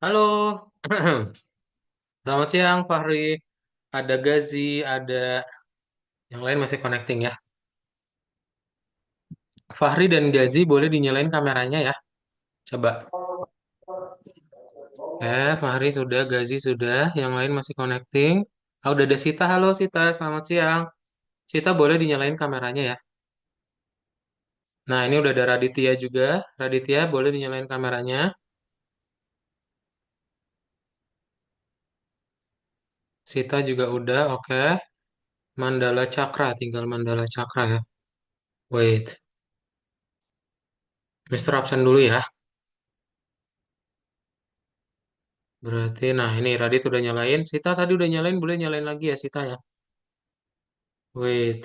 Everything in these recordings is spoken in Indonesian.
Halo, selamat siang Fahri. Ada Gazi, ada yang lain masih connecting ya. Fahri dan Gazi boleh dinyalain kameranya ya. Coba. Fahri sudah, Gazi sudah, yang lain masih connecting. Ah, udah ada Sita. Halo Sita, selamat siang. Sita boleh dinyalain kameranya ya. Nah, ini udah ada Raditya juga. Raditya boleh dinyalain kameranya. Sita juga udah, oke. Mandala Cakra, tinggal Mandala Cakra ya. Wait, Mister absen dulu ya. Berarti, nah ini Radit udah nyalain. Sita tadi udah nyalain, boleh nyalain lagi ya Sita ya. Wait,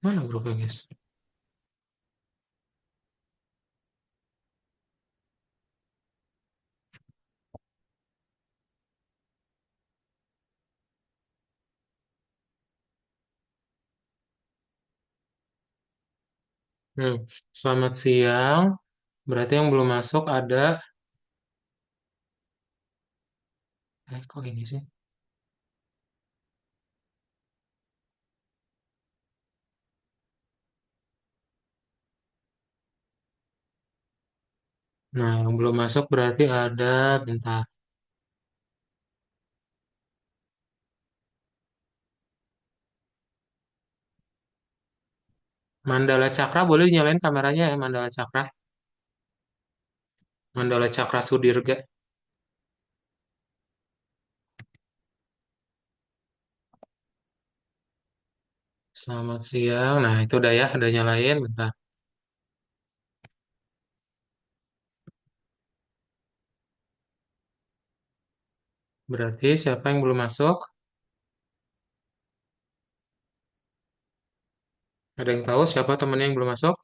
mana grupnya guys? Hmm. Selamat siang. Berarti yang belum masuk ada, kok ini sih? Nah, yang belum masuk berarti ada, bentar. Mandala Cakra boleh nyalain kameranya ya, Mandala Cakra. Mandala Cakra Sudirga. Selamat siang. Nah, itu udah ya, udah nyalain, bentar. Berarti siapa yang belum masuk? Ada yang tahu siapa temennya yang belum masuk?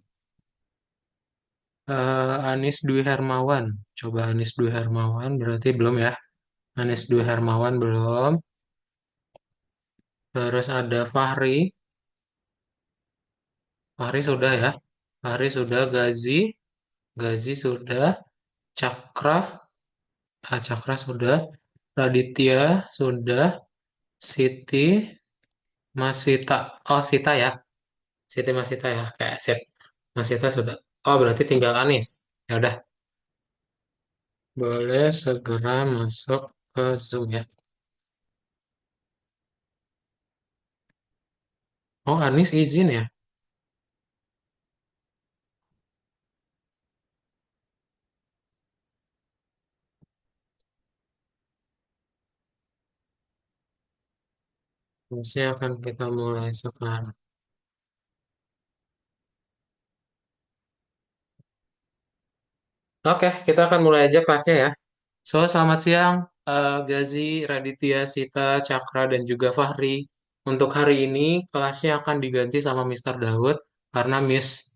Anis Dwi Hermawan. Coba Anis Dwi Hermawan, berarti belum ya. Anis Dwi Hermawan belum. Terus ada Fahri. Fahri sudah ya. Fahri sudah. Gazi. Gazi sudah. Cakra. Cakra sudah. Raditya sudah. Siti. Masita. Oh, Sita ya. Siti Masita ya. Kayak sip. Masita sudah. Oh, berarti tinggal Anis. Ya udah. Boleh segera masuk ke Zoom ya. Oh, Anis izin ya. Kelasnya akan kita mulai sekarang. Oke, kita akan mulai aja kelasnya ya. So, selamat siang, Gazi, Raditya, Sita, Cakra, dan juga Fahri. Untuk hari ini, kelasnya akan diganti sama Mister Daud karena Miss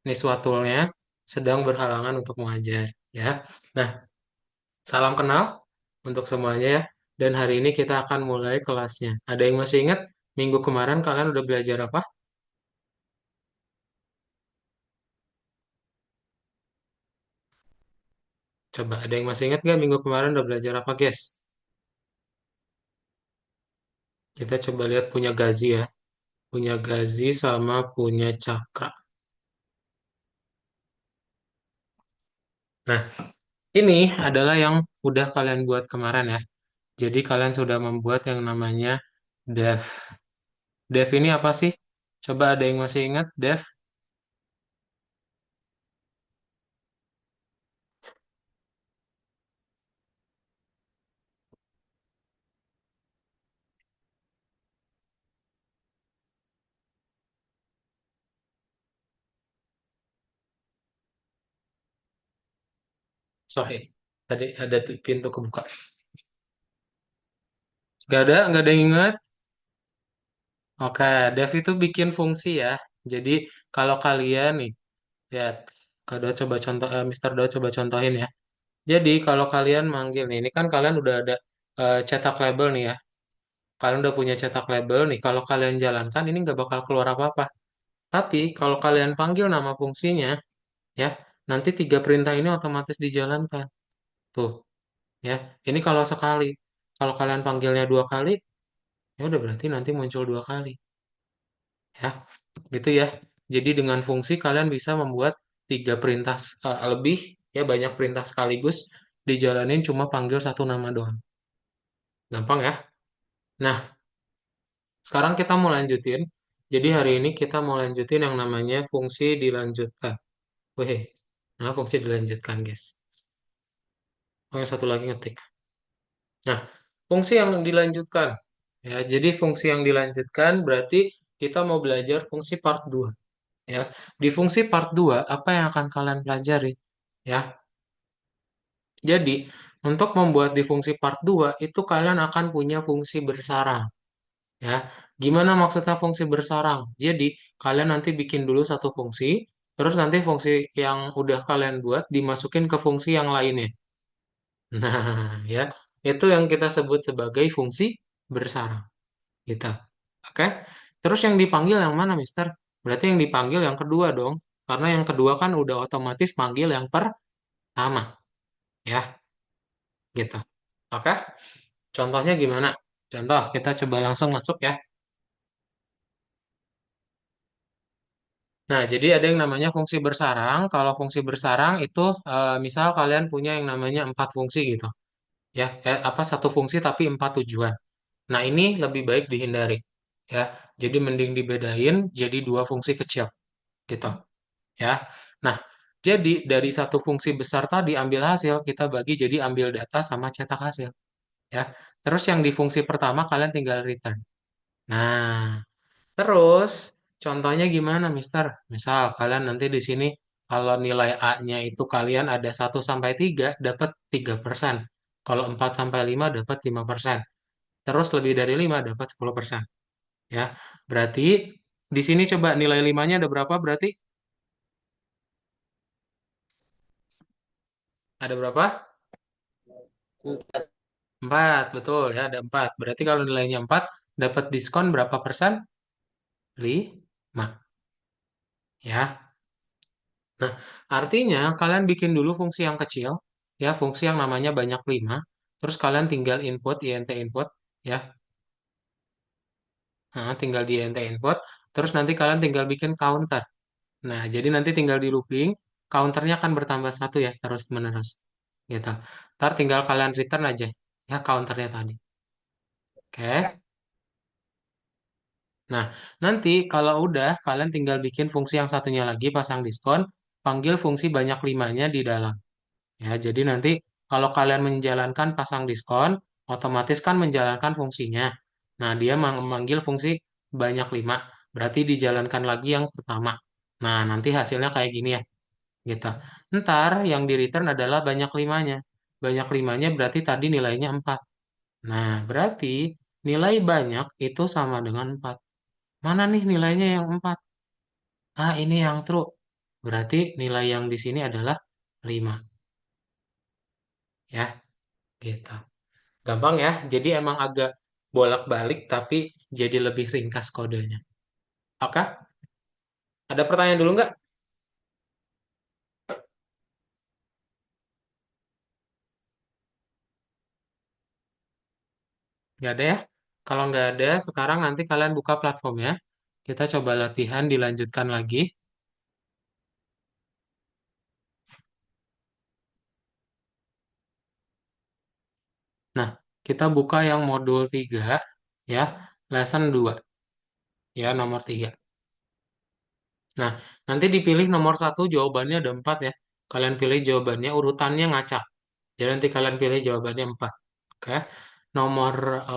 Watulnya sedang berhalangan untuk mengajar. Ya, nah, salam kenal untuk semuanya ya. Dan hari ini kita akan mulai kelasnya. Ada yang masih ingat minggu kemarin kalian udah belajar apa? Coba, ada yang masih ingat nggak minggu kemarin udah belajar apa, guys? Kita coba lihat punya Gazi ya. Punya Gazi sama punya Cakra. Nah, ini adalah yang udah kalian buat kemarin ya. Jadi kalian sudah membuat yang namanya dev. Dev ini apa sih? Coba ada yang masih ingat dev? Sorry, tadi ada tuh pintu kebuka. Nggak ada yang ingat? Oke, dev itu bikin fungsi ya. Jadi kalau kalian nih, ya, Kado coba contoh, Mister Do coba contohin ya. Jadi kalau kalian manggil nih, ini kan kalian udah ada cetak label nih ya. Kalian udah punya cetak label nih. Kalau kalian jalankan, ini nggak bakal keluar apa-apa. Tapi kalau kalian panggil nama fungsinya, ya, nanti tiga perintah ini otomatis dijalankan. Tuh, ya. Ini kalau sekali. Kalau kalian panggilnya dua kali, ya udah berarti nanti muncul dua kali. Ya, gitu ya. Jadi dengan fungsi kalian bisa membuat tiga perintah lebih, ya banyak perintah sekaligus dijalanin cuma panggil satu nama doang. Gampang ya. Nah, sekarang kita mau lanjutin. Jadi hari ini kita mau lanjutin yang namanya fungsi dilanjutkan. Wih, nah fungsi dilanjutkan guys. Oh, yang satu lagi ngetik. Nah, fungsi yang dilanjutkan. Ya, jadi fungsi yang dilanjutkan berarti kita mau belajar fungsi part 2. Ya, di fungsi part 2 apa yang akan kalian pelajari? Ya, jadi untuk membuat di fungsi part 2 itu kalian akan punya fungsi bersarang. Ya, gimana maksudnya fungsi bersarang? Jadi kalian nanti bikin dulu satu fungsi, terus nanti fungsi yang udah kalian buat dimasukin ke fungsi yang lainnya. Nah, ya, itu yang kita sebut sebagai fungsi bersarang. Gitu. Oke? Terus yang dipanggil yang mana, Mister? Berarti yang dipanggil yang kedua dong. Karena yang kedua kan udah otomatis panggil yang pertama. Ya, gitu. Oke? Contohnya gimana? Contoh, kita coba langsung masuk ya. Nah, jadi ada yang namanya fungsi bersarang. Kalau fungsi bersarang itu, misal kalian punya yang namanya empat fungsi gitu. Ya, apa satu fungsi tapi empat tujuan. Nah, ini lebih baik dihindari. Ya, jadi mending dibedain jadi dua fungsi kecil gitu. Ya. Nah, jadi dari satu fungsi besar tadi ambil hasil, kita bagi jadi ambil data sama cetak hasil, ya. Terus yang di fungsi pertama kalian tinggal return. Nah, terus contohnya gimana, Mister? Misal kalian nanti di sini kalau nilai A-nya itu kalian ada 1 sampai 3 dapat 3%. Kalau 4 sampai 5 dapat 5%. Terus lebih dari 5 dapat 10%. Ya. Berarti di sini coba nilai 5-nya ada berapa berarti? Ada berapa? 4, betul ya, ada 4. Berarti kalau nilainya 4, dapat diskon berapa persen? 5. Ya. Nah, artinya kalian bikin dulu fungsi yang kecil, ya, fungsi yang namanya banyak 5. Terus kalian tinggal input, int input, ya. Nah, tinggal di int input. Terus nanti kalian tinggal bikin counter. Nah, jadi nanti tinggal di looping, counternya akan bertambah satu ya, terus-menerus. Gitu. Ntar tinggal kalian return aja, ya, counternya tadi. Oke. Nah, nanti kalau udah, kalian tinggal bikin fungsi yang satunya lagi, pasang diskon, panggil fungsi banyak limanya di dalam. Ya, jadi nanti kalau kalian menjalankan pasang diskon, otomatis kan menjalankan fungsinya. Nah, dia memanggil fungsi banyak lima, berarti dijalankan lagi yang pertama. Nah, nanti hasilnya kayak gini ya, gitu. Ntar yang di return adalah banyak limanya. Banyak limanya berarti tadi nilainya 4. Nah, berarti nilai banyak itu sama dengan 4. Mana nih nilainya yang 4? Ah, ini yang true. Berarti nilai yang di sini adalah 5. Ya, gitu. Gampang ya. Jadi emang agak bolak-balik tapi jadi lebih ringkas kodenya. Oke? Ada pertanyaan dulu nggak? Nggak ada ya? Kalau nggak ada, sekarang nanti kalian buka platformnya. Kita coba latihan dilanjutkan lagi. Nah, kita buka yang modul 3 ya, lesson 2 ya, nomor 3. Nah, nanti dipilih nomor satu jawabannya ada 4 ya. Kalian pilih jawabannya, urutannya ngacak. Jadi nanti kalian pilih jawabannya 4. Oke. Nomor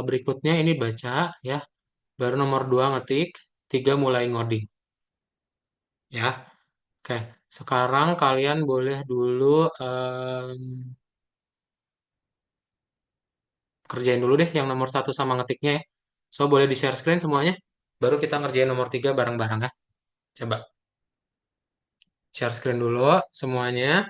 berikutnya ini baca ya. Baru nomor 2 ngetik, 3 mulai ngoding. Ya. Oke. Sekarang kalian boleh dulu kerjain dulu deh yang nomor satu sama ngetiknya ya. So, boleh di-share screen semuanya. Baru kita ngerjain nomor 3 bareng-bareng ya. Coba share screen dulu semuanya.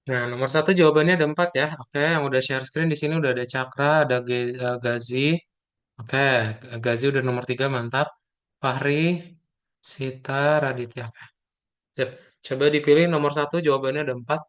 Nah, nomor satu jawabannya ada 4 ya. Oke, yang udah share screen di sini udah ada Cakra, ada Gazi. Oke, Gazi udah nomor 3, mantap. Fahri, Sita, Raditya. Oke, sip. Coba dipilih nomor satu, jawabannya ada 4.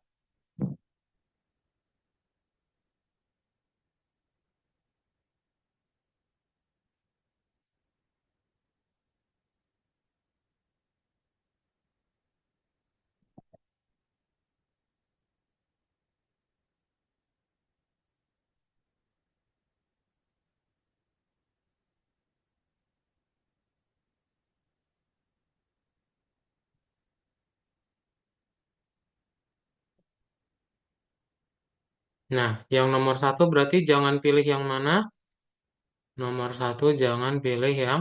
Nah, yang nomor satu berarti jangan pilih yang mana? Nomor satu jangan pilih yang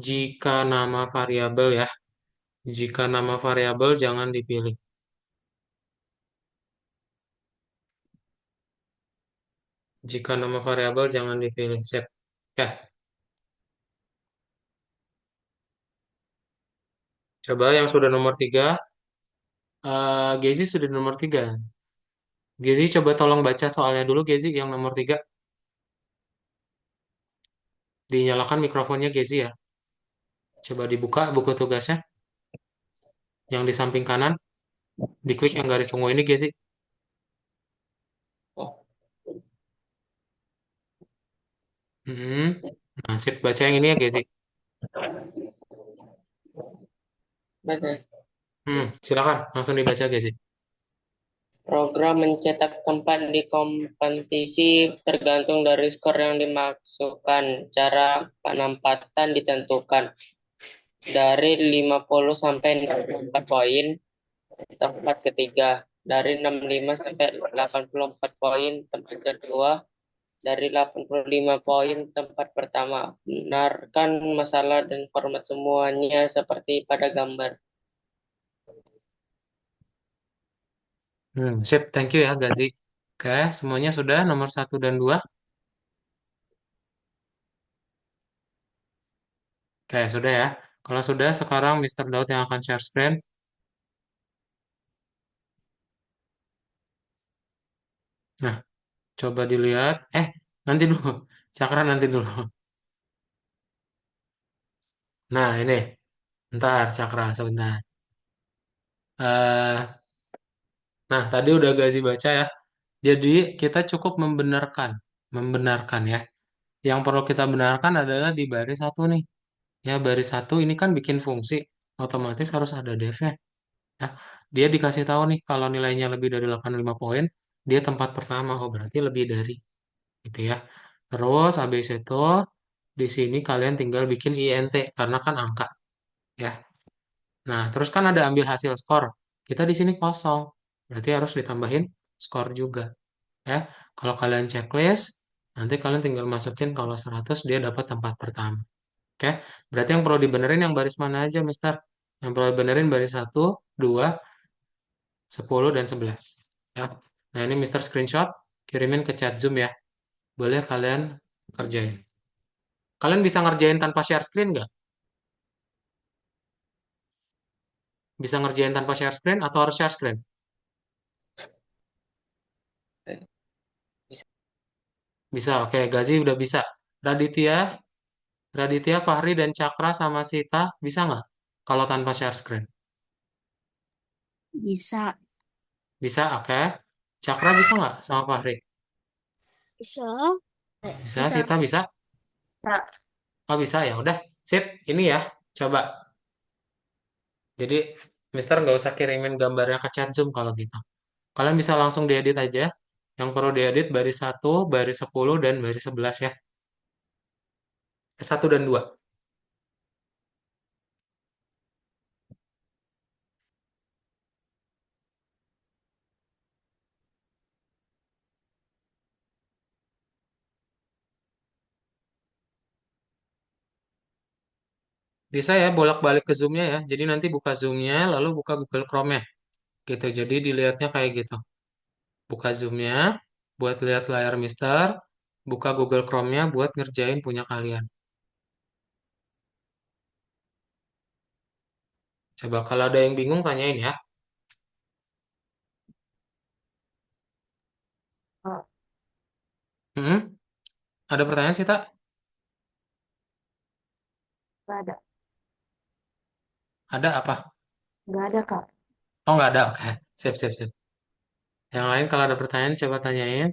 jika nama variabel ya. Jika nama variabel jangan dipilih. Jika nama variabel jangan dipilih. Sip. Ya, coba yang sudah nomor 3. Gezi sudah nomor 3. Gezi coba tolong baca soalnya dulu Gezi yang nomor 3. Dinyalakan mikrofonnya Gezi ya. Coba dibuka buku tugasnya yang di samping kanan. Diklik yang garis ungu ini Gezi. Hmm. Nah, sip. Baca yang ini ya Gezi. Oke. Silakan langsung dibaca Gezi. Program mencetak tempat di kompetisi tergantung dari skor yang dimasukkan. Cara penempatan ditentukan dari 50 sampai 64 poin tempat ketiga, dari 65 sampai 84 poin tempat kedua, dari 85 poin tempat pertama. Benarkan masalah dan format semuanya seperti pada gambar. Sip, thank you ya Gazi. Oke, semuanya sudah nomor satu dan 2. Oke, sudah ya. Kalau sudah, sekarang Mr. Daud yang akan share screen. Nah, coba dilihat. Nanti dulu. Cakra nanti dulu. Nah, ini. Ntar, Cakra, sebentar. eh nah, tadi udah Gazi baca ya. Jadi, kita cukup membenarkan. Membenarkan ya. Yang perlu kita benarkan adalah di baris satu nih. Ya, baris satu ini kan bikin fungsi. Otomatis harus ada def-nya. Ya, dia dikasih tahu nih kalau nilainya lebih dari 85 poin, dia tempat pertama. Oh, berarti lebih dari gitu ya. Terus habis itu di sini kalian tinggal bikin INT karena kan angka ya. Nah, terus kan ada ambil hasil skor. Kita di sini kosong. Berarti harus ditambahin skor juga ya. Kalau kalian checklist, nanti kalian tinggal masukin kalau 100 dia dapat tempat pertama. Oke. Berarti yang perlu dibenerin yang baris mana aja, Mister? Yang perlu dibenerin baris satu, 2, 10 dan 11. Ya. Nah, ini Mister screenshot, kirimin ke chat Zoom ya. Boleh kalian kerjain. Kalian bisa ngerjain tanpa share screen nggak? Bisa ngerjain tanpa share screen atau harus share screen? Bisa. Bisa, oke. Gazi udah bisa. Raditya, Raditya, Fahri, dan Cakra sama Sita bisa nggak? Kalau tanpa share screen? Bisa. Bisa, oke. Cakra bisa nggak sama Fahri? Bisa. Bisa, Bisa. Sita bisa? Bisa. Oh bisa ya, udah. Sip, ini ya. Coba. Jadi, Mister nggak usah kirimin gambarnya ke chat Zoom kalau gitu. Kalian bisa langsung diedit aja. Yang perlu diedit baris satu, baris 10, dan baris 11 ya. Satu dan 2. Bisa ya bolak-balik ke Zoom-nya ya. Jadi nanti buka Zoom-nya, lalu buka Google Chrome-nya. Gitu. Jadi dilihatnya kayak gitu. Buka Zoom-nya buat lihat layar Mister. Buka Google Chrome-nya buat ngerjain punya kalian. Coba kalau ada yang bingung tanyain ya. Hmm? Ada pertanyaan sih, Tak? Nggak ada. Ada apa? Nggak ada, Kak. Oh, nggak ada. Oke. Sip, sip, sip. Yang lain kalau ada pertanyaan, coba tanyain.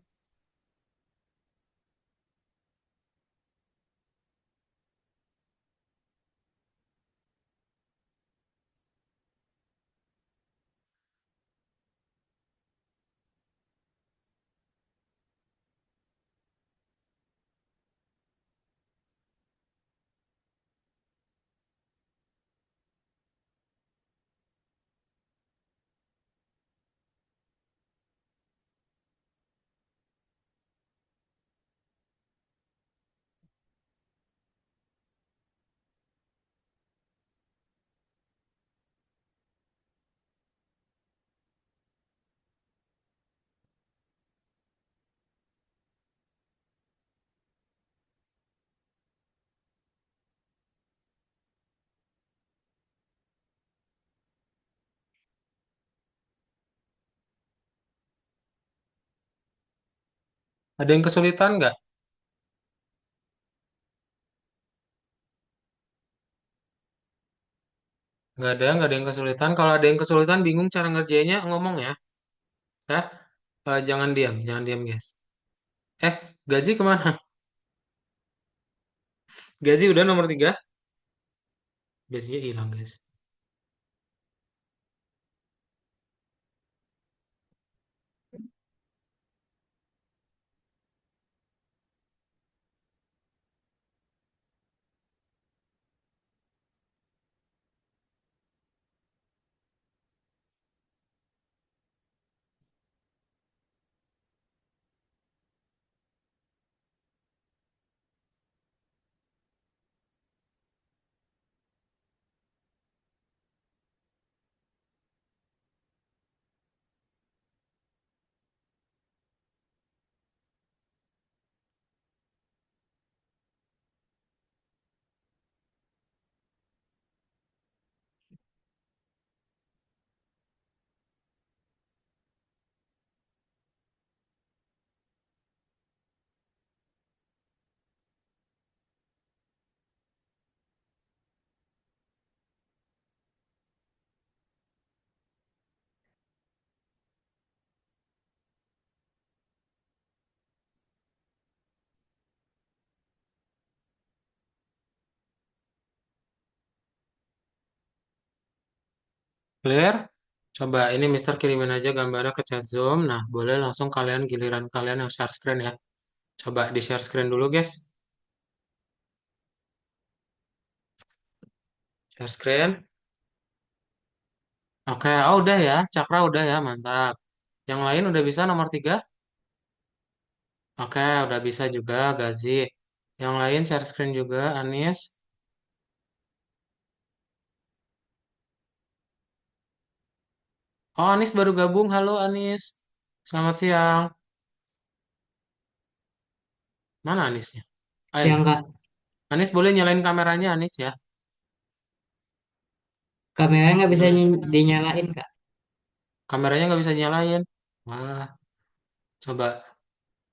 Ada yang kesulitan nggak? Nggak ada yang kesulitan. Kalau ada yang kesulitan, bingung cara ngerjainnya, ngomong ya. Ya, jangan diam, guys. Gazi kemana? Gazi udah nomor 3. Gazinya hilang, guys. Clear? Coba ini Mister kirimin aja gambarnya ke chat Zoom. Nah, boleh langsung kalian giliran kalian yang share screen ya. Coba di share screen dulu, guys. Share screen. Oke, oh udah ya. Cakra udah ya, mantap. Yang lain udah bisa nomor 3. Oke, udah bisa juga Gazi. Yang lain share screen juga, Anis. Oh, Anis baru gabung. Halo, Anis. Selamat siang. Mana Anisnya? Ayo, Siang Kak, Anis boleh nyalain kameranya, Anis ya. kameranya nggak bisa Boleh. dinyalain Kak. Kameranya nggak bisa nyalain. Wah, coba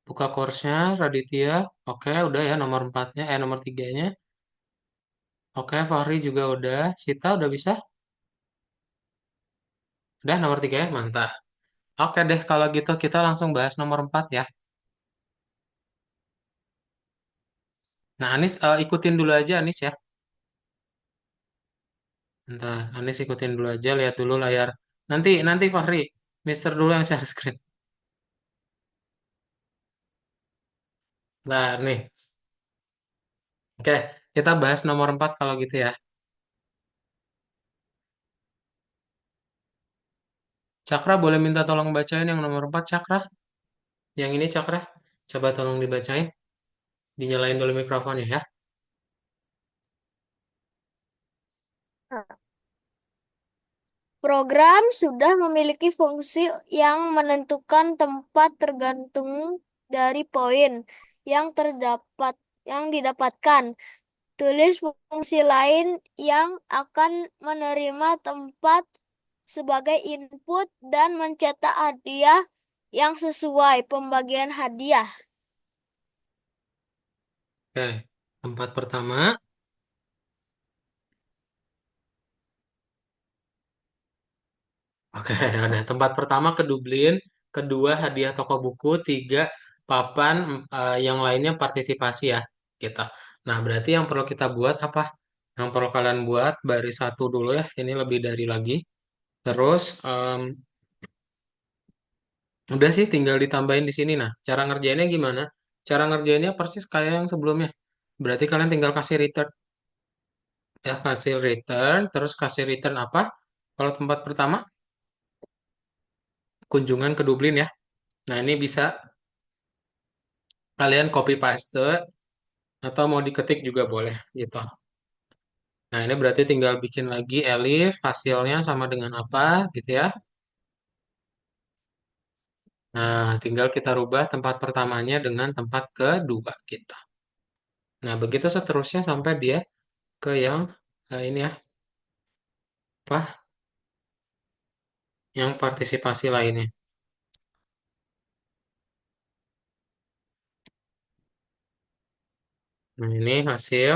buka course-nya, Raditya. Oke, udah ya nomor empatnya, nomor tiganya. Oke, Fahri juga udah. Sita udah bisa? Udah nomor 3 ya, mantap. Oke deh, kalau gitu kita langsung bahas nomor 4 ya. Nah, Anis ikutin dulu aja, Anis ya. Bentar, Anis ikutin dulu aja, lihat dulu layar. Nanti Fahri, Mister dulu yang share screen. Nah, nih. Oke, kita bahas nomor 4 kalau gitu ya. Cakra boleh minta tolong bacain yang nomor 4 Cakra. Yang ini Cakra. Coba tolong dibacain. Dinyalain dulu mikrofonnya ya. Program sudah memiliki fungsi yang menentukan tempat tergantung dari poin yang terdapat yang didapatkan. Tulis fungsi lain yang akan menerima tempat sebagai input dan mencetak hadiah yang sesuai pembagian hadiah. Oke, tempat pertama. Oke, ada tempat pertama ke Dublin, kedua hadiah toko buku, tiga papan, yang lainnya partisipasi ya kita. Nah, berarti yang perlu kita buat apa? Yang perlu kalian buat baris satu dulu ya, ini lebih dari lagi. Terus udah sih tinggal ditambahin di sini. Nah, cara ngerjainnya gimana? Cara ngerjainnya persis kayak yang sebelumnya. Berarti kalian tinggal kasih return ya, kasih return, terus kasih return apa? Kalau tempat pertama kunjungan ke Dublin ya. Nah, ini bisa kalian copy paste atau mau diketik juga boleh gitu. Nah, ini berarti tinggal bikin lagi elif hasilnya sama dengan apa gitu ya. Nah, tinggal kita rubah tempat pertamanya dengan tempat kedua gitu. Nah, begitu seterusnya sampai dia ke yang ini ya, apa? Yang partisipasi lainnya. Nah, ini hasil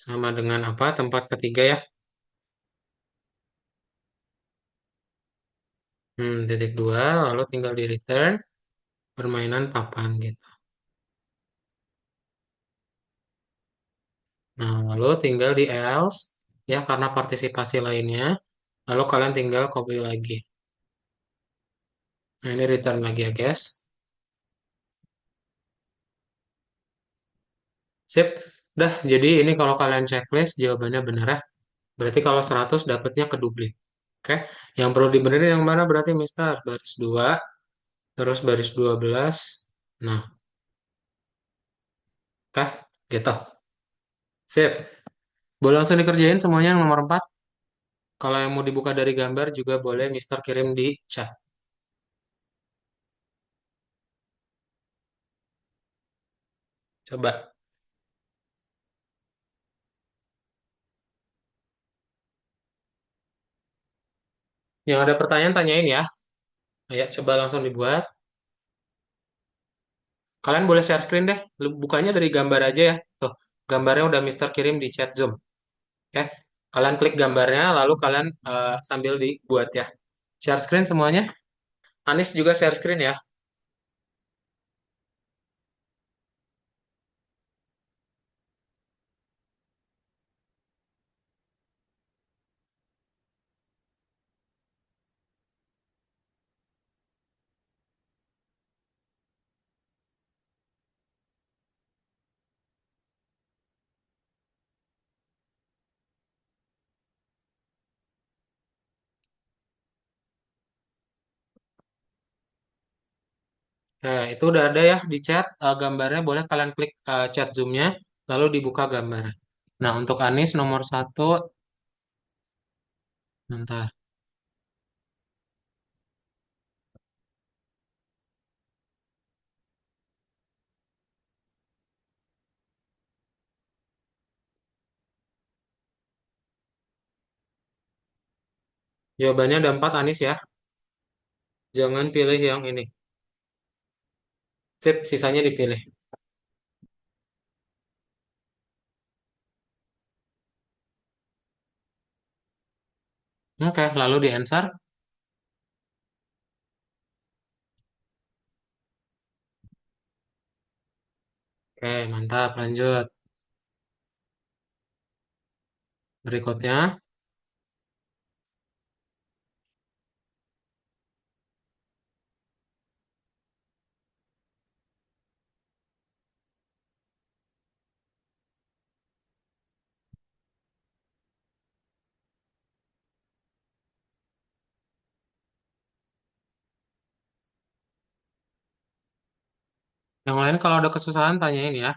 sama dengan apa? Tempat ketiga ya. Titik dua, lalu tinggal di return permainan papan gitu. Nah, lalu tinggal di else ya karena partisipasi lainnya. Lalu kalian tinggal copy lagi. Nah, ini return lagi ya, guys. Sip. Dah, jadi ini kalau kalian checklist jawabannya benar ya. Berarti kalau 100 dapatnya ke Dublin. Oke. Yang perlu dibenerin yang mana berarti Mister? Baris 2, terus baris 12. Nah, oke, gitu. Sip. Boleh langsung dikerjain semuanya yang nomor 4. Kalau yang mau dibuka dari gambar juga boleh Mister kirim di chat. Coba. Yang ada pertanyaan tanyain ya. Ayo coba langsung dibuat. Kalian boleh share screen deh. Bukanya dari gambar aja ya. Tuh, gambarnya udah Mister kirim di chat Zoom. Oke. Kalian klik gambarnya, lalu kalian sambil dibuat ya. Share screen semuanya. Anis juga share screen ya. Nah, itu udah ada ya di chat gambarnya. Boleh kalian klik chat Zoom-nya, lalu dibuka gambarnya. Nah, untuk Anis nomor satu, bentar. Jawabannya ada 4 Anis ya. Jangan pilih yang ini. Sip, sisanya dipilih. Oke, lalu di answer. Oke, mantap. Lanjut. Berikutnya, yang lain kalau ada kesusahan tanyain ya.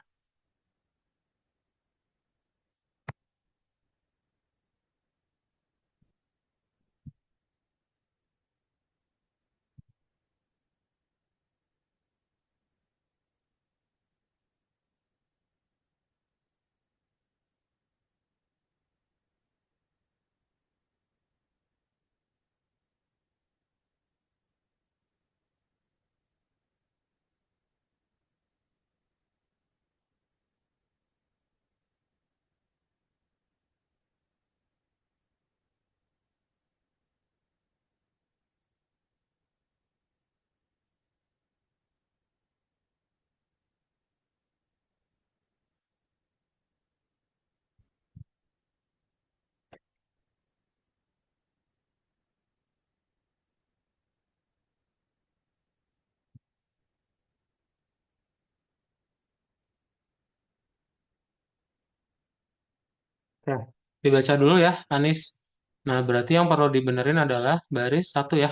Nah, dibaca dulu ya, Anis. Nah, berarti yang perlu dibenerin adalah baris satu ya.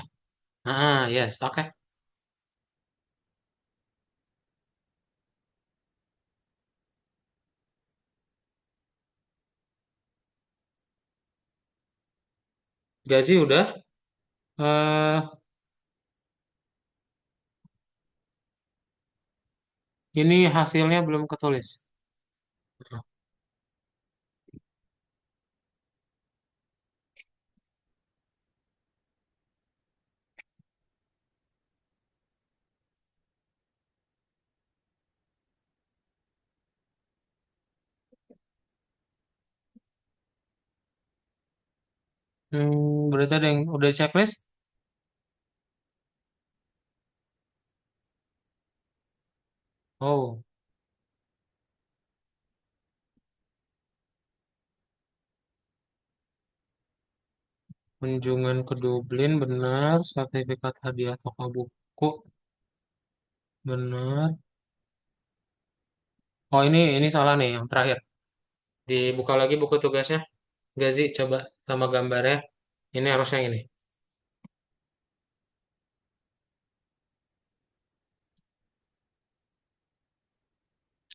Ah, yes, oke. Gazi udah. Ini hasilnya belum ketulis. Berarti ada yang udah checklist? Oh, kunjungan ke Dublin benar, sertifikat hadiah toko buku benar. Oh, ini salah nih yang terakhir. Dibuka lagi buku tugasnya. Gazi, coba sama gambarnya. Ini harusnya ini.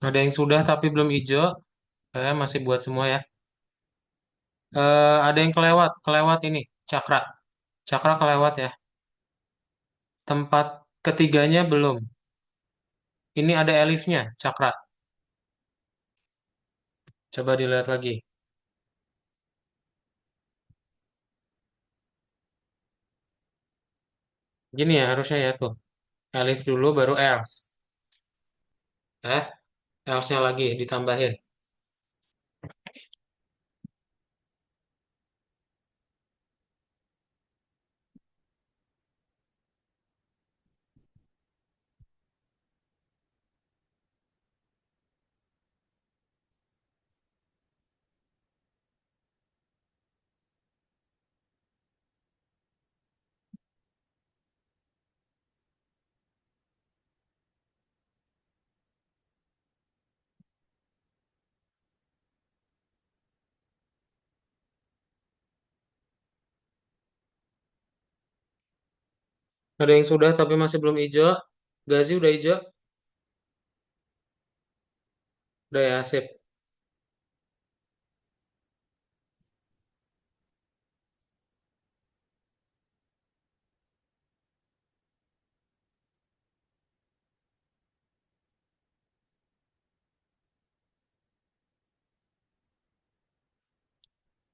Ada yang sudah tapi belum hijau. Saya masih buat semua ya. Ada yang kelewat, kelewat ini. Cakra. Cakra kelewat ya. Tempat ketiganya belum. Ini ada elifnya, cakra. Coba dilihat lagi. Gini ya harusnya ya tuh. Elif dulu baru else. Else-nya lagi ditambahin. Ada yang sudah tapi masih belum hijau. Gazi udah hijau. Udah ya, sip.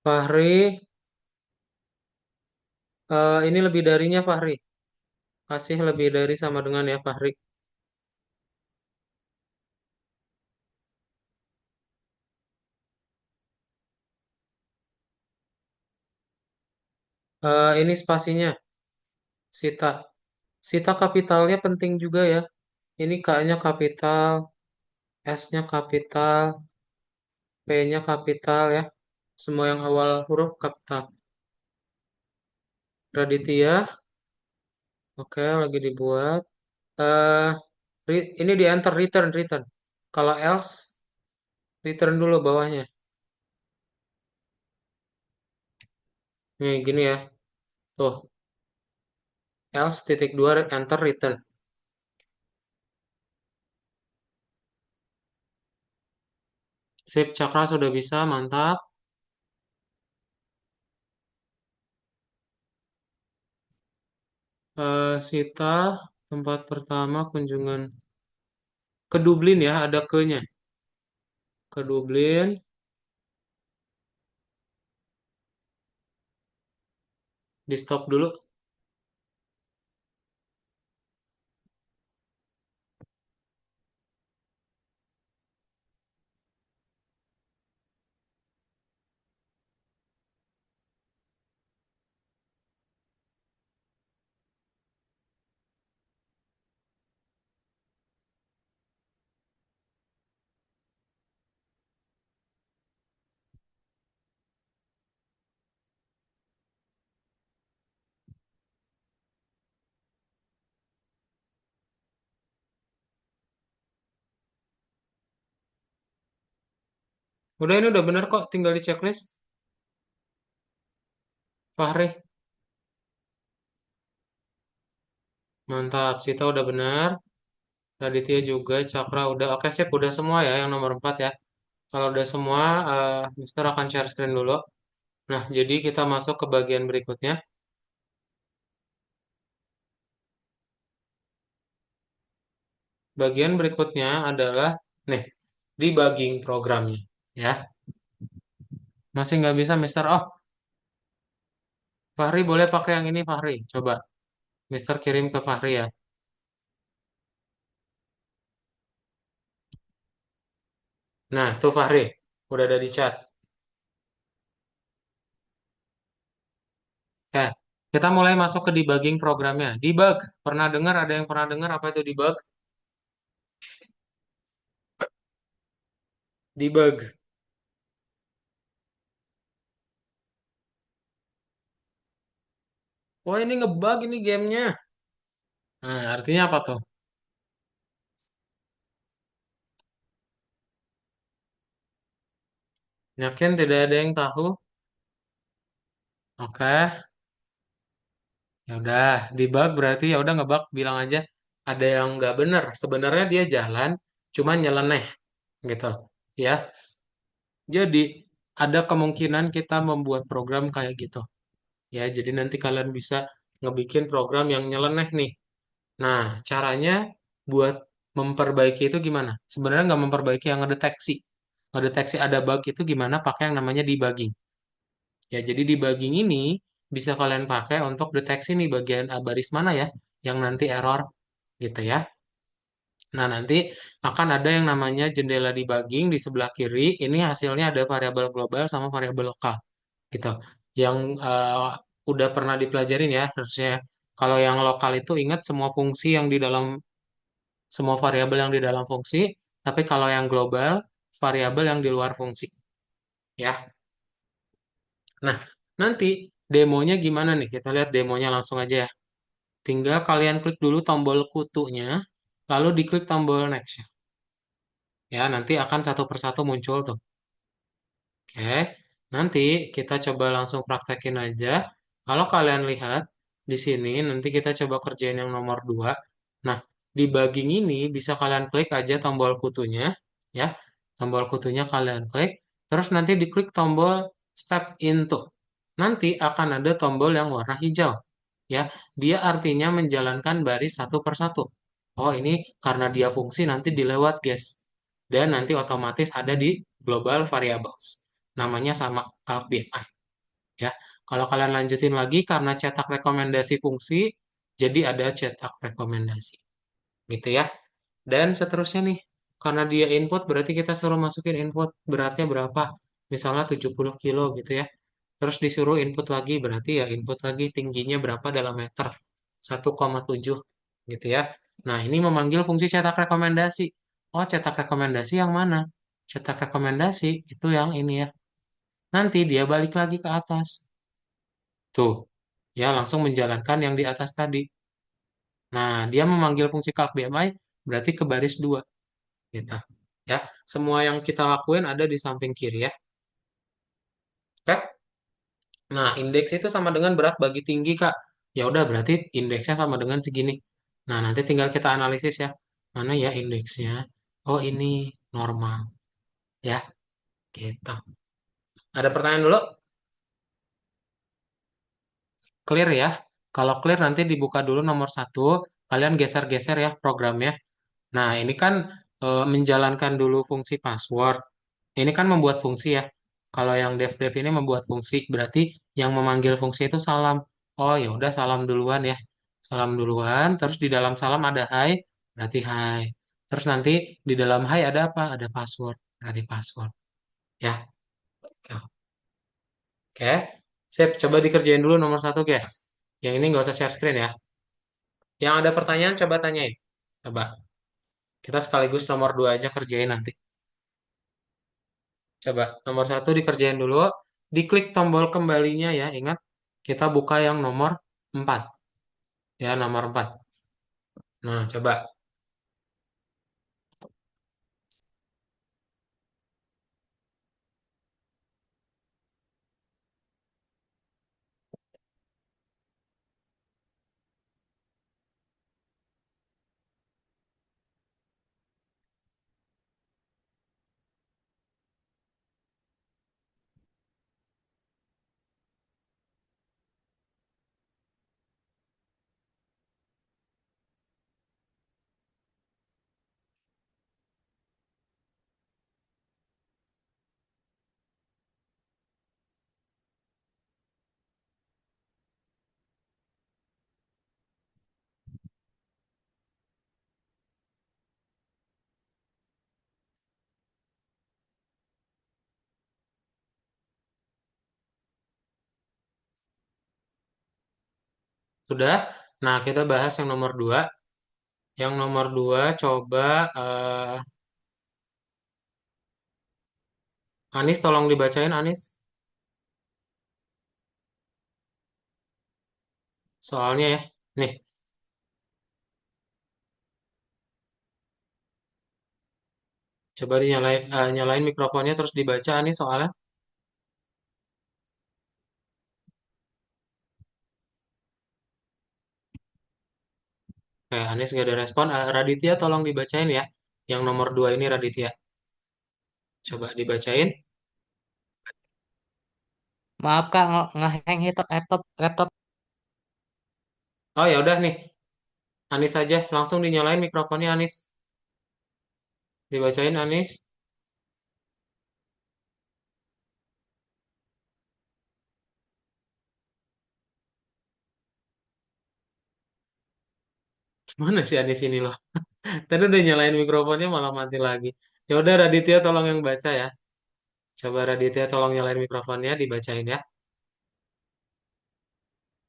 Fahri, ini lebih darinya Fahri. Kasih lebih dari sama dengan ya Fahri. Ini spasinya, Sita. Sita kapitalnya penting juga ya. Ini K-nya kapital, S-nya kapital, P-nya kapital ya. Semua yang awal huruf kapital. Raditya, oke lagi dibuat. eh ini di enter return return. Kalau else return dulu bawahnya. Nih gini ya. Tuh, else titik dua enter return. Sip, Cakra sudah bisa, mantap. Sita, tempat pertama kunjungan ke Dublin ya, ada ke-nya. Ke Dublin, di stop dulu. Udah ini udah bener kok, tinggal di checklist. Fahri, mantap. Sita udah bener. Raditya juga, Cakra udah. Oke, sip, udah semua ya yang nomor 4 ya. Kalau udah semua, Mister akan share screen dulu. Nah, jadi kita masuk ke bagian berikutnya. Bagian berikutnya adalah, nih, debugging programnya. Ya, masih nggak bisa, Mister. Oh, Fahri boleh pakai yang ini, Fahri. Coba, Mister kirim ke Fahri ya. Nah, tuh Fahri, udah ada di chat. Oke, kita mulai masuk ke debugging programnya. Debug, pernah dengar? Ada yang pernah dengar apa itu debug? Debug. Wah, ini ngebug ini gamenya. Nah, artinya apa tuh? Yakin tidak ada yang tahu? Oke, ya udah. Debug berarti ya udah ngebug, bilang aja ada yang nggak bener. Sebenarnya dia jalan, cuma nyeleneh gitu. Ya, jadi ada kemungkinan kita membuat program kayak gitu. Ya, jadi nanti kalian bisa ngebikin program yang nyeleneh nih. Nah, caranya buat memperbaiki itu gimana? Sebenarnya nggak memperbaiki, yang ngedeteksi. Ngedeteksi ada bug itu gimana? Pakai yang namanya debugging. Ya, jadi debugging ini bisa kalian pakai untuk deteksi nih bagian baris mana ya yang nanti error gitu ya. Nah, nanti akan ada yang namanya jendela debugging di sebelah kiri. Ini hasilnya ada variabel global sama variabel lokal gitu. Yang udah pernah dipelajarin ya harusnya. Kalau yang lokal itu ingat semua fungsi yang di dalam semua variabel yang di dalam fungsi, tapi kalau yang global variabel yang di luar fungsi ya. Nah, nanti demonya gimana nih? Kita lihat demonya langsung aja ya. Tinggal kalian klik dulu tombol kutunya, lalu diklik tombol next ya. Ya, nanti akan satu persatu muncul tuh. Oke, nanti kita coba langsung praktekin aja. Kalau kalian lihat di sini, nanti kita coba kerjain yang nomor 2. Nah, di bagging ini bisa kalian klik aja tombol kutunya, ya. Tombol kutunya kalian klik, terus nanti diklik tombol step into. Nanti akan ada tombol yang warna hijau, ya. Dia artinya menjalankan baris satu persatu. Oh, ini karena dia fungsi nanti dilewat, guys. Dan nanti otomatis ada di global variables. Namanya sama calc BMI ya. Kalau kalian lanjutin lagi karena cetak rekomendasi fungsi, jadi ada cetak rekomendasi gitu ya. Dan seterusnya nih, karena dia input berarti kita suruh masukin input beratnya berapa. Misalnya 70 kilo gitu ya. Terus disuruh input lagi berarti ya input lagi tingginya berapa dalam meter. 1,7 gitu ya. Nah, ini memanggil fungsi cetak rekomendasi. Oh, cetak rekomendasi yang mana? Cetak rekomendasi itu yang ini ya. Nanti dia balik lagi ke atas. Tuh, ya langsung menjalankan yang di atas tadi. Nah, dia memanggil fungsi calc BMI berarti ke baris 2 gitu. Ya, semua yang kita lakuin ada di samping kiri ya. Oke. Nah, indeks itu sama dengan berat bagi tinggi, Kak. Ya udah berarti indeksnya sama dengan segini. Nah, nanti tinggal kita analisis ya. Mana ya indeksnya? Oh, ini normal ya, gitu. Ada pertanyaan dulu? Clear ya. Kalau clear nanti dibuka dulu nomor 1. Kalian geser-geser ya programnya. Nah, ini kan menjalankan dulu fungsi password. Ini kan membuat fungsi ya. Kalau yang dev-dev ini membuat fungsi, berarti yang memanggil fungsi itu salam. Oh, ya udah salam duluan ya. Salam duluan, terus di dalam salam ada hai, berarti hai. Terus nanti di dalam hai ada apa? Ada password, berarti password. Ya, gitu. Oke. Sip, coba dikerjain dulu nomor 1, guys. Yang ini nggak usah share screen ya. Yang ada pertanyaan coba tanyain. Coba. Kita sekaligus nomor 2 aja kerjain nanti. Coba, nomor 1 dikerjain dulu. Diklik tombol kembalinya ya. Ingat, kita buka yang nomor 4. Ya, nomor 4. Nah, coba. Sudah? Nah, kita bahas yang nomor 2. Yang nomor 2 coba Anis tolong dibacain Anis. Soalnya ya. Nih, coba nyalain mikrofonnya terus dibaca Anis soalnya. Anis gak ada respon. Raditya tolong dibacain ya. Yang nomor 2 ini Raditya. Coba dibacain. Maaf Kak, ngehang laptop. Oh ya udah nih. Anis aja langsung dinyalain mikrofonnya Anis. Dibacain Anis. Gimana sih Anis ini loh? Tadi udah nyalain mikrofonnya malah mati lagi. Ya udah Raditya tolong yang baca ya. Coba Raditya tolong nyalain mikrofonnya dibacain ya.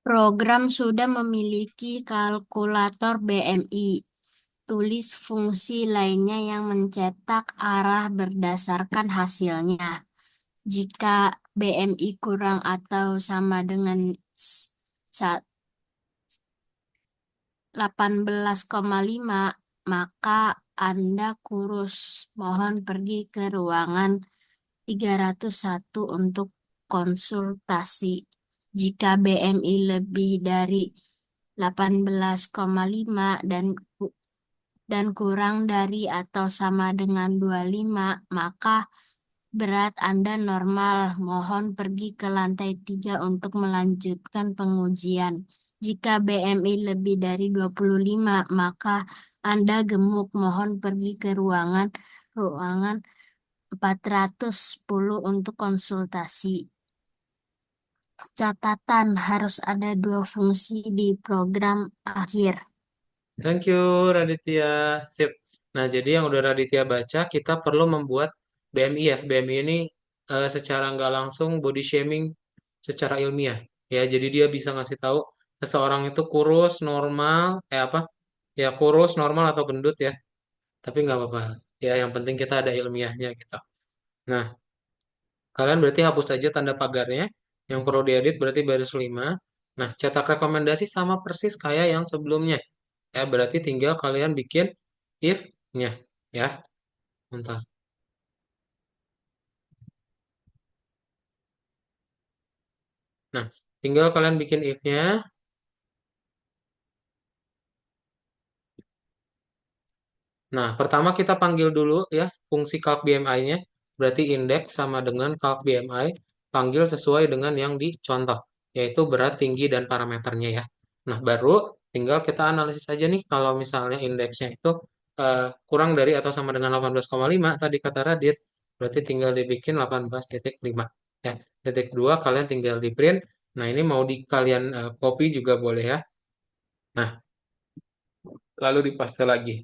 Program sudah memiliki kalkulator BMI. Tulis fungsi lainnya yang mencetak arah berdasarkan hasilnya. Jika BMI kurang atau sama dengan 18,5, maka Anda kurus. Mohon pergi ke ruangan 301 untuk konsultasi. Jika BMI lebih dari 18,5 dan kurang dari atau sama dengan 25, maka berat Anda normal. Mohon pergi ke lantai 3 untuk melanjutkan pengujian. Jika BMI lebih dari 25, maka Anda gemuk. Mohon pergi ke ruangan 410 untuk konsultasi. Catatan, harus ada 2 fungsi di program akhir. Thank you Raditya. Sip. Nah, jadi yang udah Raditya baca, kita perlu membuat BMI ya. BMI ini secara nggak langsung body shaming secara ilmiah. Ya, jadi dia bisa ngasih tahu seseorang itu kurus, normal, apa? Ya kurus, normal atau gendut ya. Tapi nggak apa-apa. Ya, yang penting kita ada ilmiahnya gitu. Nah, kalian berarti hapus saja tanda pagarnya. Yang perlu diedit berarti baris 5. Nah, cetak rekomendasi sama persis kayak yang sebelumnya. Ya, berarti tinggal kalian bikin if-nya. Ya, bentar. Nah, tinggal kalian bikin if-nya. Nah, pertama kita panggil dulu ya fungsi calc BMI-nya. Berarti indeks sama dengan calc BMI. Panggil sesuai dengan yang dicontoh, yaitu berat, tinggi, dan parameternya ya. Nah, baru tinggal kita analisis aja nih kalau misalnya indeksnya itu kurang dari atau sama dengan 18,5 tadi kata Radit, berarti tinggal dibikin 18,5 ya. Titik 2 kalian tinggal di print. Nah, ini mau di kalian copy juga boleh ya. Nah, lalu dipaste lagi.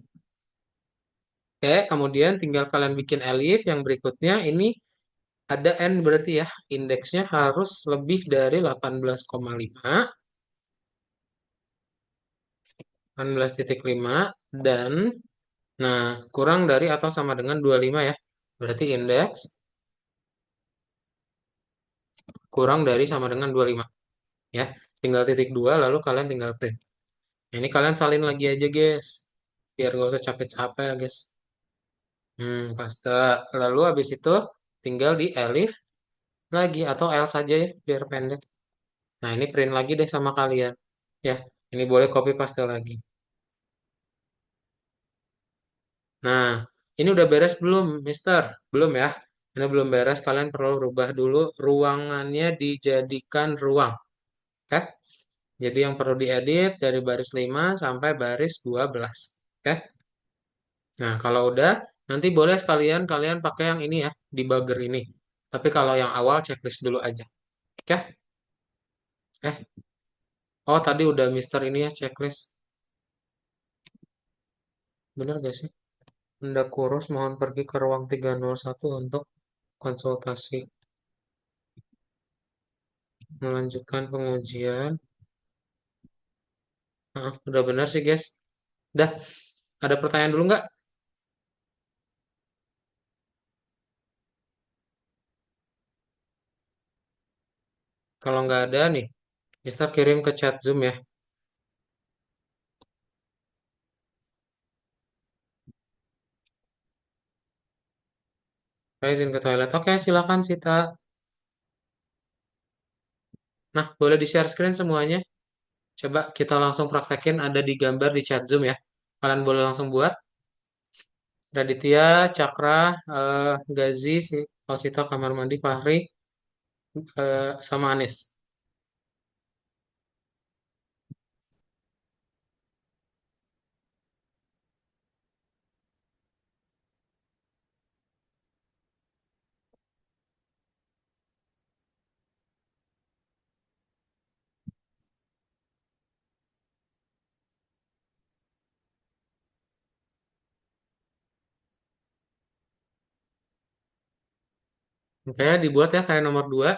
Oke, kemudian tinggal kalian bikin elif yang berikutnya ini ada n berarti ya indeksnya harus lebih dari 18,5, 18,5 dan nah kurang dari atau sama dengan 25 ya. Berarti indeks kurang dari sama dengan 25 ya. Tinggal titik 2 lalu kalian tinggal print. Nah, ini kalian salin lagi aja guys. Biar nggak usah capek-capek ya guys. Paste. Lalu habis itu tinggal di elif lagi atau L saja ya biar pendek. Nah, ini print lagi deh sama kalian. Ya, ini boleh copy paste lagi. Nah, ini udah beres belum, Mister? Belum ya? Ini belum beres, kalian perlu rubah dulu ruangannya dijadikan ruang. Oke? Jadi yang perlu diedit dari baris 5 sampai baris 12. Oke? Nah, kalau udah, nanti boleh sekalian kalian pakai yang ini ya, debugger ini. Tapi kalau yang awal checklist dulu aja. Oke? Eh, oh tadi udah Mister ini ya checklist. Bener gak sih? Anda kurus, mohon pergi ke ruang 301 untuk konsultasi. Melanjutkan pengujian. Udah benar sih, guys. Dah, ada pertanyaan dulu nggak? Kalau nggak ada nih, Mister kirim ke chat Zoom ya. Saya izin ke toilet. Oke, silakan Sita. Nah, boleh di-share screen semuanya. Coba kita langsung praktekin ada di gambar di chat Zoom ya. Kalian boleh langsung buat. Raditya, Cakra, Gazi, Sita, kamar mandi, Fahri, sama Anis. Oke, dibuat ya kayak nomor 2.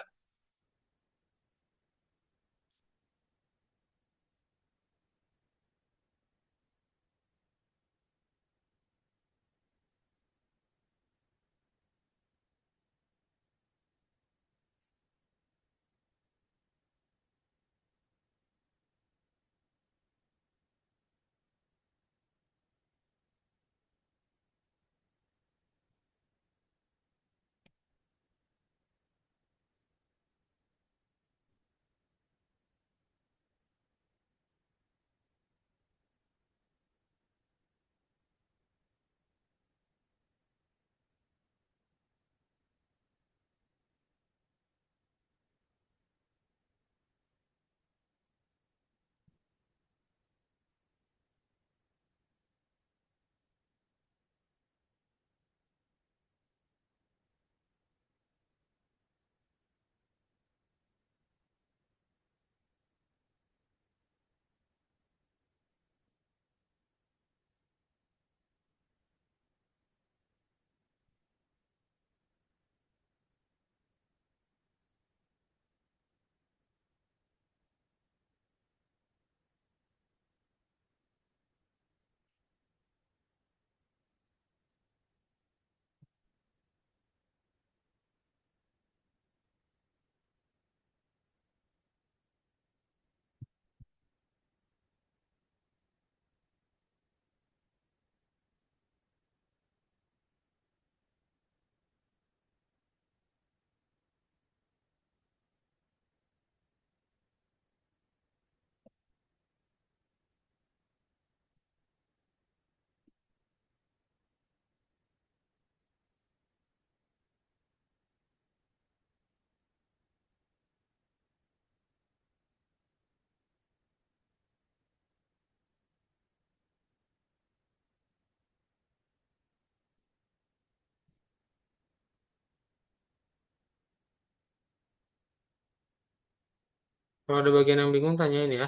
Kalau ada bagian yang bingung, tanyain ya.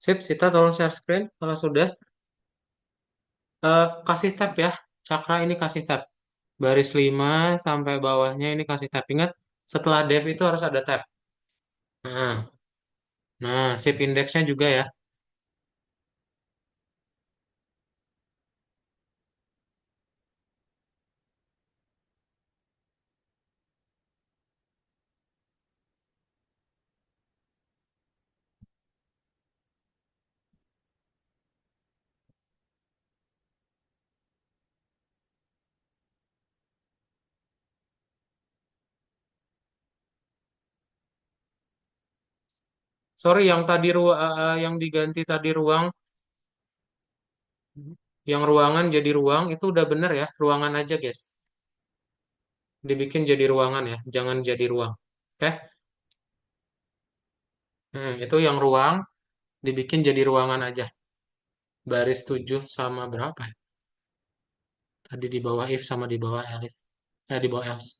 Sip, Sita tolong share screen. Kalau sudah, kasih tab ya. Cakra ini kasih tab. Baris 5 sampai bawahnya ini kasih tab. Ingat, setelah dev itu harus ada tab. Nah, nah, sip indeksnya juga ya. Sorry, yang tadi yang diganti tadi ruang, yang ruangan jadi ruang itu udah bener ya, ruangan aja guys. Dibikin jadi ruangan ya, jangan jadi ruang. Oke? Itu yang ruang dibikin jadi ruangan aja. Baris 7 sama berapa ya? Tadi di bawah if sama di bawah elif. Di bawah else.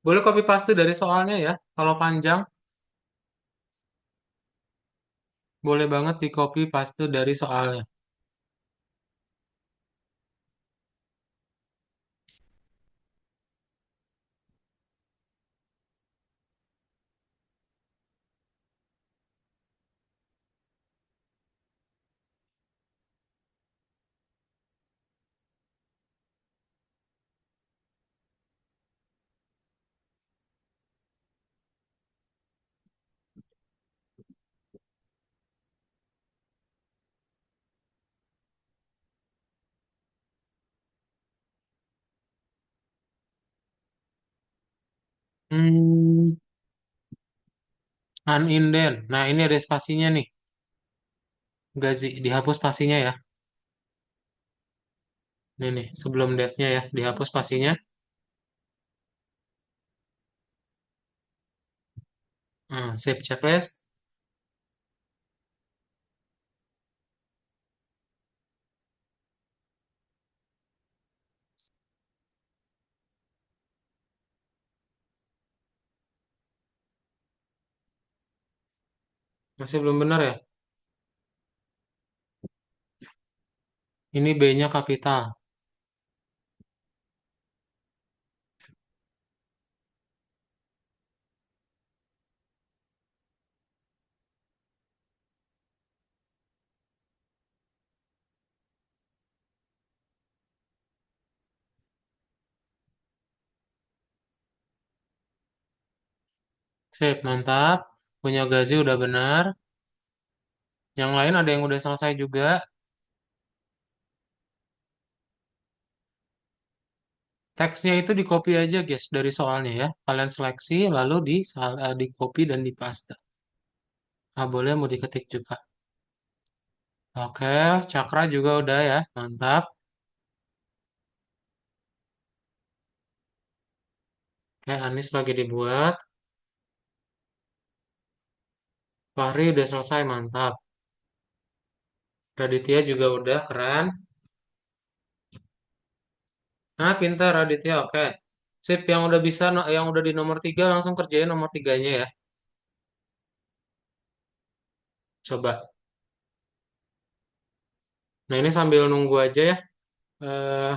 Boleh copy paste dari soalnya ya. Kalau panjang, boleh banget di copy paste dari soalnya. Hmm, uninden. Nah, ini ada spasinya nih. Gazi, dihapus spasinya ya. Ini nih, sebelum def-nya ya, dihapus spasinya. Save checklist. Masih belum benar ya? Ini B-nya kapital. Save, mantap. Punya Gazi udah benar. Yang lain ada yang udah selesai juga. Teksnya itu di copy aja guys dari soalnya ya. Kalian seleksi lalu di copy dan di paste. Nah, boleh mau diketik juga. Oke, cakra juga udah ya. Mantap. Oke, Anis lagi dibuat. Fahri udah selesai, mantap. Raditya juga udah, keren. Nah, pintar Raditya, oke. Sip, yang udah bisa, yang udah di nomor 3 langsung kerjain nomor tiganya ya. Coba. Nah, ini sambil nunggu aja ya. Eh,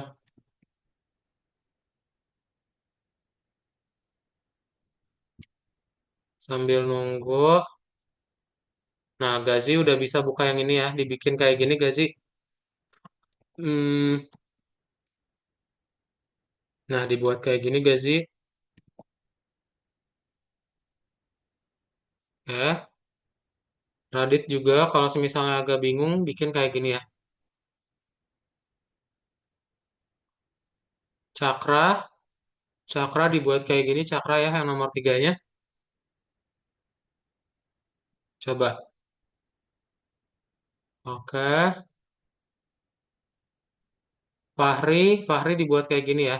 sambil nunggu. Nah, Gazi udah bisa buka yang ini ya. Dibikin kayak gini, Gazi. Hmm, nah, dibuat kayak gini, Gazi. Ya. Radit juga, kalau misalnya agak bingung, bikin kayak gini ya. Cakra, cakra dibuat kayak gini, cakra ya, yang nomor tiganya. Coba. Oke. Fahri dibuat kayak gini ya.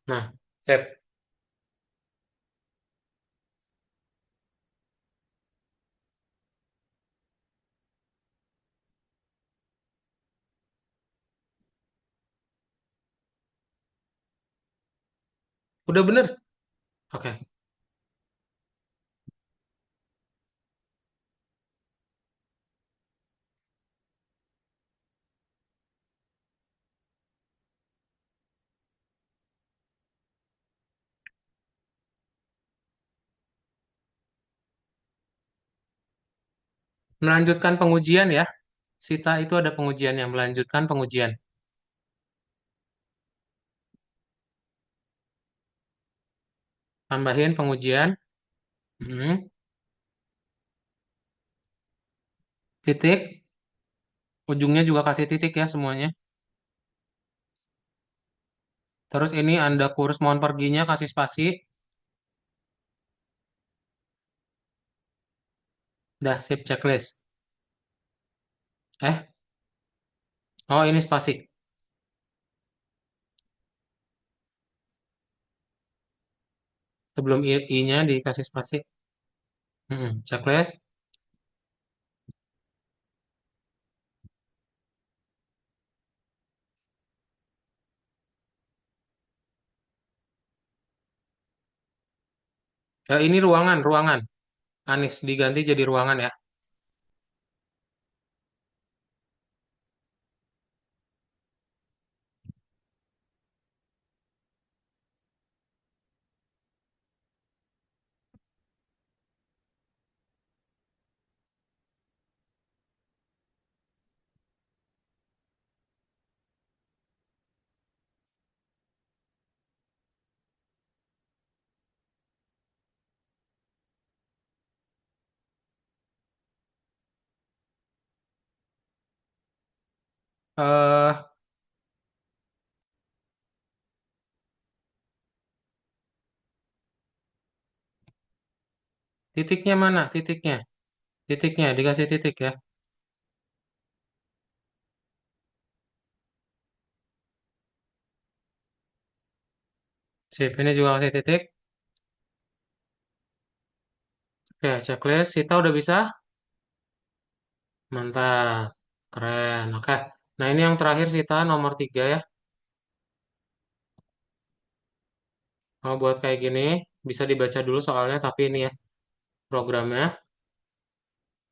Nah, sip. Udah bener? Oke. Melanjutkan pengujian ya. Sita itu ada pengujian yang melanjutkan pengujian. Tambahin pengujian. Hmm. Titik. Ujungnya juga kasih titik ya semuanya. Terus ini Anda kurus mohon perginya kasih spasi. Dah sip checklist. Eh, oh ini spasi. Sebelum I-nya dikasih spasi. Checklist. Ya, ini ruangan. Anis diganti jadi ruangan ya. Eh, titiknya mana? Titiknya. Titiknya dikasih titik ya. Sip, ini juga kasih titik. Oke, checklist. Sita udah bisa? Mantap. Keren. Oke. Nah, ini yang terakhir Sita nomor 3 ya. Mau buat kayak gini. Bisa dibaca dulu soalnya, tapi ini ya programnya.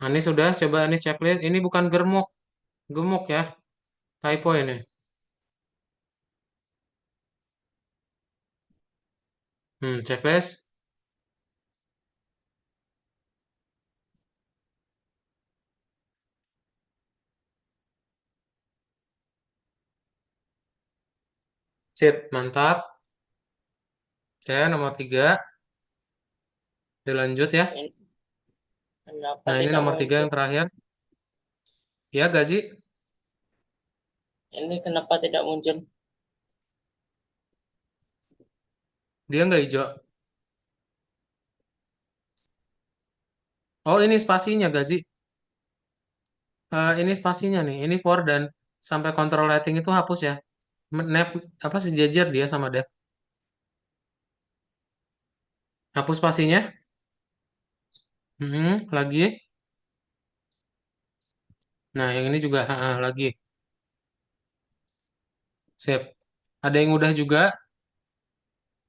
Ini sudah, coba ini checklist. Ini bukan gemuk. Gemuk ya. Typo ini. Checklist. Sip, mantap. Oke, nomor 3. Dilanjut ya. Ini kenapa Nah, ini tidak nomor 3 muncul? yang terakhir. Ya, gaji. Ini kenapa tidak muncul? Dia nggak hijau. Oh, ini spasinya, gaji. Ini spasinya nih. Ini for dan sampai control rating itu hapus ya. Nap, apa sejajar dia sama dev. Hapus spasinya. Lagi. Nah, yang ini juga lagi. Sip. Ada yang udah juga.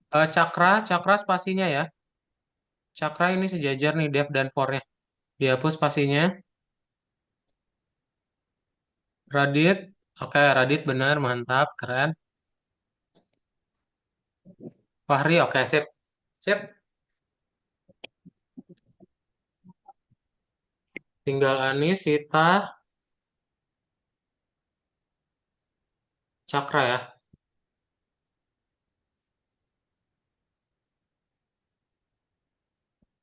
Cakra spasinya ya. Cakra ini sejajar nih dev dan for-nya. Dihapus spasinya. Radit. Oke, Radit benar, mantap, keren. Fahri, oke, sip. Sip. Tinggal Anis, Sita, Cakra ya.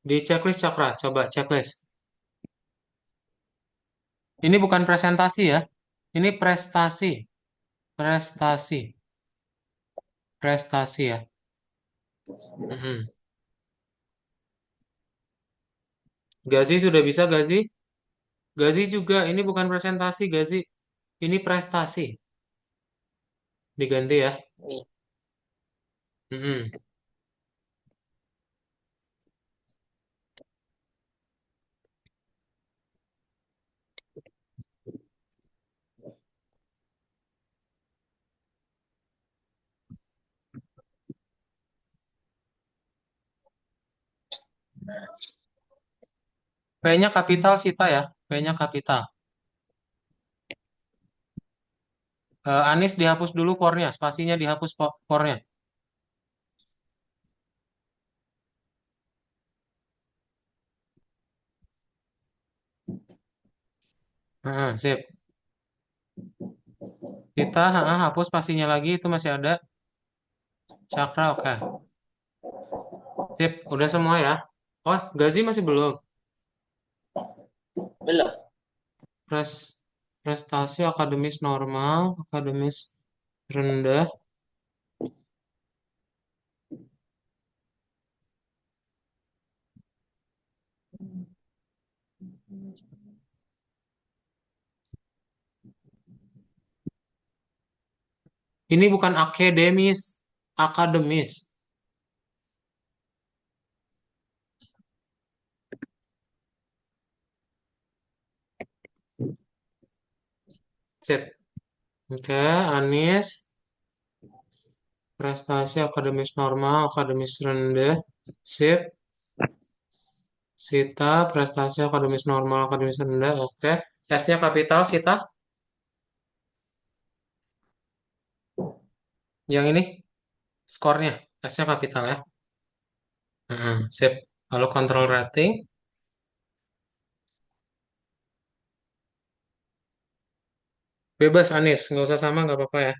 Di checklist Cakra, coba checklist. Ini bukan presentasi ya. Ini prestasi. Prestasi. Prestasi ya. Mm-mm. Gazi sudah bisa, Gazi? Gazi juga, ini bukan presentasi, Gazi. Ini prestasi. Diganti ya. Iya. Mm-mm. P-nya kapital Sita ya. P-nya kapital. Anis dihapus dulu for-nya. Spasinya dihapus for-nya. Sip. Kita hapus spasinya lagi. Itu masih ada. Cakra, oke. Sip, udah semua ya. Oh, Gazi masih belum. Belum. Pres prestasi akademis normal, akademis rendah. Ini bukan akademis, akademis. Sip. Oke, Anis, prestasi akademis normal, akademis rendah. Sip. Sita, prestasi akademis normal, akademis rendah. Oke. S-nya kapital, Sita. Yang ini, skornya. S-nya kapital ya. Sip. Lalu kontrol rating. Bebas, Anis. Nggak usah sama, nggak apa-apa ya.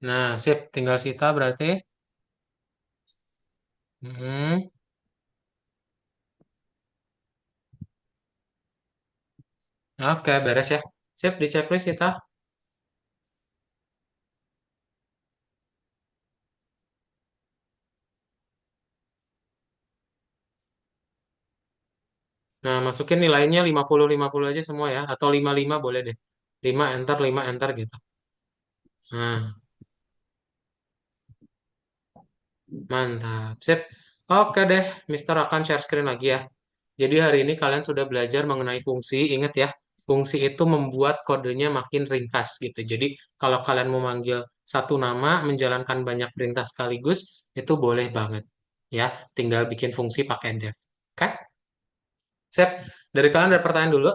Nah, sip. Tinggal Sita berarti. Hmm. Oke, beres ya. Sip, di checklist Sita. Nah, masukin nilainya 50-50 aja semua ya. Atau 55 boleh deh. 5 enter gitu. Nah, mantap. Sip. Oke deh, Mister akan share screen lagi ya. Jadi hari ini kalian sudah belajar mengenai fungsi. Ingat ya, fungsi itu membuat kodenya makin ringkas gitu. Jadi kalau kalian mau manggil satu nama, menjalankan banyak perintah sekaligus, itu boleh banget. Ya, tinggal bikin fungsi pakai def. Oke? Sip. Dari kalian ada pertanyaan dulu?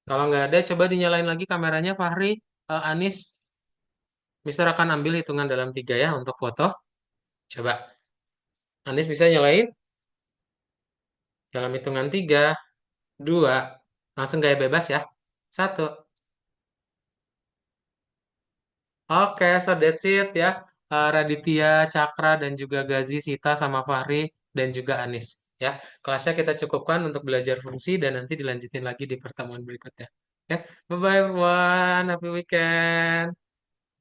Kalau nggak ada, coba dinyalain lagi kameranya, Fahri, Anis. Mister akan ambil hitungan dalam 3 ya untuk foto. Coba, Anis bisa nyalain dalam hitungan 3, 2, langsung gaya bebas ya. 1. Oke, so that's it ya. Raditya, Cakra, dan juga Gazi, Sita, sama Fahri, dan juga Anis. Ya, kelasnya kita cukupkan untuk belajar fungsi dan nanti dilanjutin lagi di pertemuan berikutnya. Ya, bye-bye everyone. Happy weekend.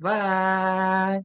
Bye.